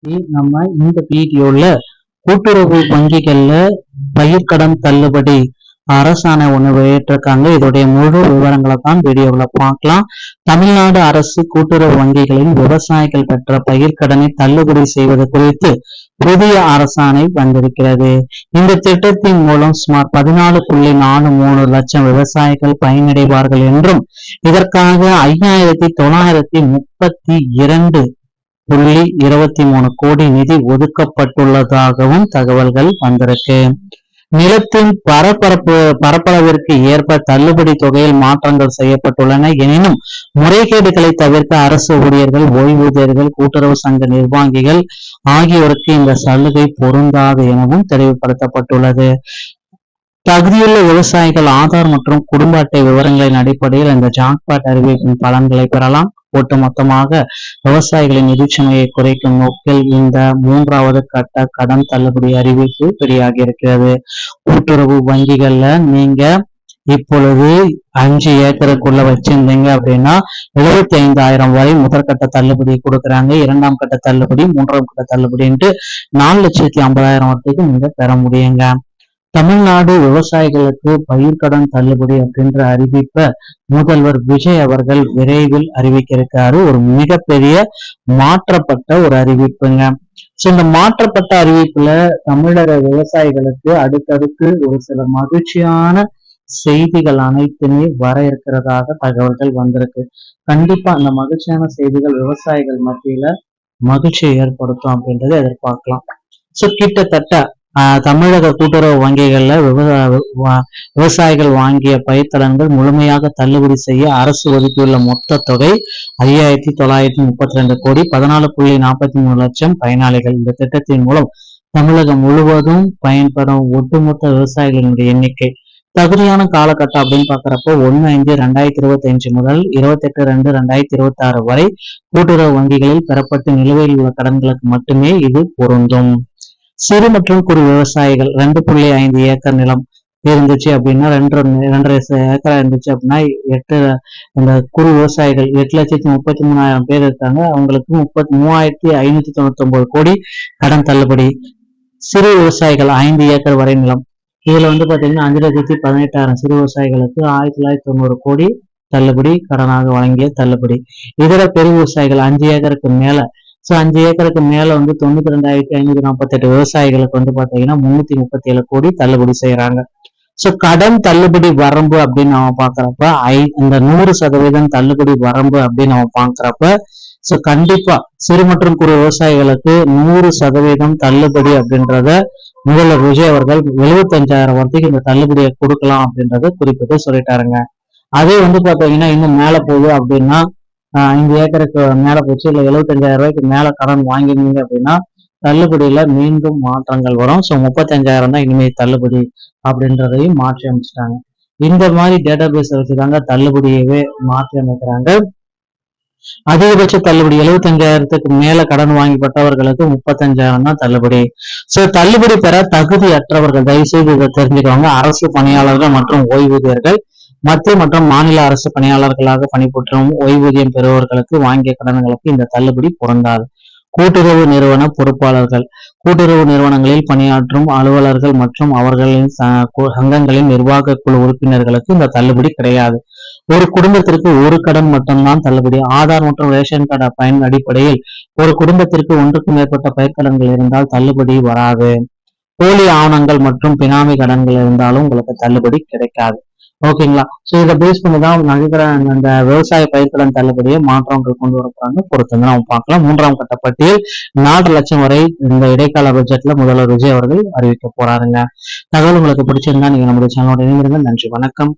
நம்ம இந்த வீடியோல கூட்டுறவு வங்கிகள்ல பயிர்க்கடன் தள்ளுபடி அரசாணை ஒண்ணு வெளியிட்டிருக்காங்க. இதோடைய முழு விவரங்களை தான் வீடியோல பார்க்கலாம். தமிழ்நாடு அரசு கூட்டுறவு வங்கிகளில் விவசாயிகள் பெற்ற பயிர்க்கடனை தள்ளுபடி செய்வது குறித்து புதிய அரசாணை வந்திருக்கிறது. இந்த திட்டத்தின் மூலம் சுமார் 14.43 லட்சம் விவசாயிகள் பயனடைவார்கள் என்றும் இதற்காக 5,932.23 கோடி நிதி ஒதுக்கப்பட்டுள்ளதாகவும் தகவல்கள் வந்திருக்கு. நிலத்தின் பரப்பளவிற்கு ஏற்ப தள்ளுபடி தொகையில் மாற்றங்கள் செய்யப்பட்டுள்ளன. எனினும் முறைகேடுகளை தவிர்க்க அரசு ஊழியர்கள், ஓய்வூதியர்கள், கூட்டுறவு சங்க நிர்வாகிகள் ஆகியோருக்கு இந்த சலுகை பொருந்தாது எனவும் தெளிவுபடுத்தப்பட்டுள்ளது. தகுதியுள்ள விவசாயிகள் ஆதார் மற்றும் குடும்ப அட்டை விவரங்களின் அடிப்படையில் இந்த ஜாக்பாட் அறிவிப்பின் பலன்களை பெறலாம். ஒட்டுமொத்தமாக விவசாயிகளின் நிதிச்சுமையை குறைக்கும் நோக்கில் இந்த 3வது கட்ட கடன் தள்ளுபடி அறிவிப்பு வெளியாகி இருக்கிறது. கூட்டுறவு வங்கிகள்ல நீங்க இப்பொழுது 5 ஏக்கருக்குள்ள வச்சிருந்தீங்க அப்படின்னா 75,000 வரை முதற்கட்ட தள்ளுபடி கொடுக்குறாங்க. 2ஆம் கட்ட தள்ளுபடி, 3ஆம் கட்ட தள்ளுபடின்ட்டு 4,50,000 வரைக்கும் நீங்க பெற முடியுங்க. தமிழ்நாடு விவசாயிகளுக்கு பயிர்க்கடன் தள்ளுபடி அப்படின்ற அறிவிப்பை முதல்வர் விஜய் அவர்கள் விரைவில் அறிவிக்க இருக்காரு. ஒரு மிகப்பெரிய மாற்றப்பட்ட ஒரு அறிவிப்புங்க. இந்த மாற்றப்பட்ட அறிவிப்புல தமிழக விவசாயிகளுக்கு அடுத்தடுத்து ஒரு சில மகிழ்ச்சியான செய்திகள் அனைத்துமே வர இருக்கிறதாக தகவல்கள் வந்திருக்கு. கண்டிப்பா அந்த மகிழ்ச்சியான செய்திகள் விவசாயிகள் மத்தியில மகிழ்ச்சியை ஏற்படுத்தும் அப்படின்றத எதிர்பார்க்கலாம். கிட்டத்தட்ட தமிழக கூட்டுறவு வங்கிகள்ல விவசாயிகள் வாங்கிய பயிர்க்கடன்கள் முழுமையாக தள்ளுபடி செய்ய அரசு ஒதுக்கியுள்ள மொத்த தொகை 5,932 கோடி. 14.43 லட்சம் பயனாளிகள். இந்த திட்டத்தின் மூலம் தமிழகம் முழுவதும் பயன்பெறும் ஒட்டுமொத்த விவசாயிகளினுடைய எண்ணிக்கை தகுதியான காலகட்டம் அப்படின்னு பாக்குறப்போ 1/5/2025 முதல் 28/2/2026 வரை கூட்டுறவு வங்கிகளில் பெறப்பட்டு நிலுவையில் உள்ள கடன்களுக்கு மட்டுமே இது பொருந்தும். சிறு மற்றும் குறு விவசாயிகள் 2.5 ஏக்கர் நிலம் இருந்துச்சு அப்படின்னா 2.5 ஏக்கரா இருந்துச்சு அப்படின்னா இந்த குறு விவசாயிகள் 8,33,000 பேர் இருக்காங்க. அவங்களுக்கு 33,599 கோடி கடன் தள்ளுபடி. சிறு விவசாயிகள் 5 ஏக்கர் வரை நிலம், இதுல பாத்தீங்கன்னா 5,18,000 சிறு விவசாயிகளுக்கு 1,990 கோடி தள்ளுபடி கடனாக வழங்கிய தள்ளுபடி. இதர பெரு விவசாயிகள் 5 ஏக்கருக்கு மேல 5 ஏக்கருக்கு மேல 92,548 விவசாயிகளுக்கு பாத்தீங்கன்னா 337 கோடி தள்ளுபடி செய்யறாங்க. கடன் தள்ளுபடி வரம்பு அப்படின்னு நம்ம பாக்குறப்ப இந்த 100% தள்ளுபடி வரம்பு அப்படின்னு நம்ம பாக்குறப்ப கண்டிப்பா சிறு மற்றும் குறு விவசாயிகளுக்கு 100% தள்ளுபடி அப்படின்றத முதல்வர் விஜய் அவர்கள் 75,000 வரைக்கும் இந்த தள்ளுபடியை கொடுக்கலாம் அப்படின்றத குறிப்பிட்டு சொல்லிட்டாருங்க. அதே பாத்தீங்கன்னா இன்னும் மேல போகுது அப்படின்னா 5 ஏக்கருக்கு மேல போச்சு, இல்ல 75,000 ரூபாய்க்கு மேல கடன் வாங்கினீங்க அப்படின்னா தள்ளுபடியில மீண்டும் மாற்றங்கள் வரும். 35,000 தான் இனிமேல் தள்ளுபடி அப்படின்றதையும் மாற்றி அமைச்சிட்டாங்க. இந்த மாதிரி டேட்டா பேஸ் வச்சுதாங்க தள்ளுபடியவே மாற்றி அமைக்கிறாங்க. அதிகபட்ச தள்ளுபடி 75,000க்கு மேல கடன் வாங்கிப்பட்டவர்களுக்கு 35,000 தான் தள்ளுபடி. தள்ளுபடி பெற தகுதியற்றவர்கள் தயவு செய்து இதை தெரிஞ்சுக்கோங்க. அரசு பணியாளர்கள் மற்றும் ஓய்வூதியர்கள், மத்திய மற்றும் மாநில அரசு பணியாளர்களாக பணிபுற்றும் ஓய்வூதியம் பெறுபவர்களுக்கு வாங்கிய கடன்களுக்கு இந்த தள்ளுபடி பொருந்தாது. கூட்டுறவு நிறுவன பொறுப்பாளர்கள், கூட்டுறவு நிறுவனங்களில் பணியாற்றும் அலுவலர்கள் மற்றும் அவர்களின் சங்கங்களின் நிர்வாக குழு உறுப்பினர்களுக்கு இந்த தள்ளுபடி கிடையாது. ஒரு குடும்பத்திற்கு ஒரு கடன் மட்டும்தான் தள்ளுபடி. ஆதார் மற்றும் ரேஷன் கார்டு பயன் அடிப்படையில் ஒரு குடும்பத்திற்கு ஒன்றுக்கும் மேற்பட்ட பயிர்க்கடன்கள் இருந்தால் தள்ளுபடி வராது. போலி ஆவணங்கள் மற்றும் பினாமி கடன்கள் இருந்தாலும் உங்களுக்கு தள்ளுபடி கிடைக்காது. ஓகேங்களா? இதை பேஸ் பண்ணிதான் நகர அந்த விவசாய பயிர்க்கடன் தள்ளுபடியை மாற்றங்கள் கொண்டு வரப்படுறாங்க. பொறுத்து நம்ம பார்க்கலாம். 3ஆம் கட்ட பட்டியல் 4 லட்சம் வரை இந்த இடைக்கால பட்ஜெட்ல முதல்வர் விஜய் அவர்கள் அறிவிக்க போறாருங்க. தகவல் உங்களுக்கு பிடிச்சிருந்தா நீங்க நம்முடைய சேனலோட இணைந்திருங்க. நன்றி, வணக்கம்.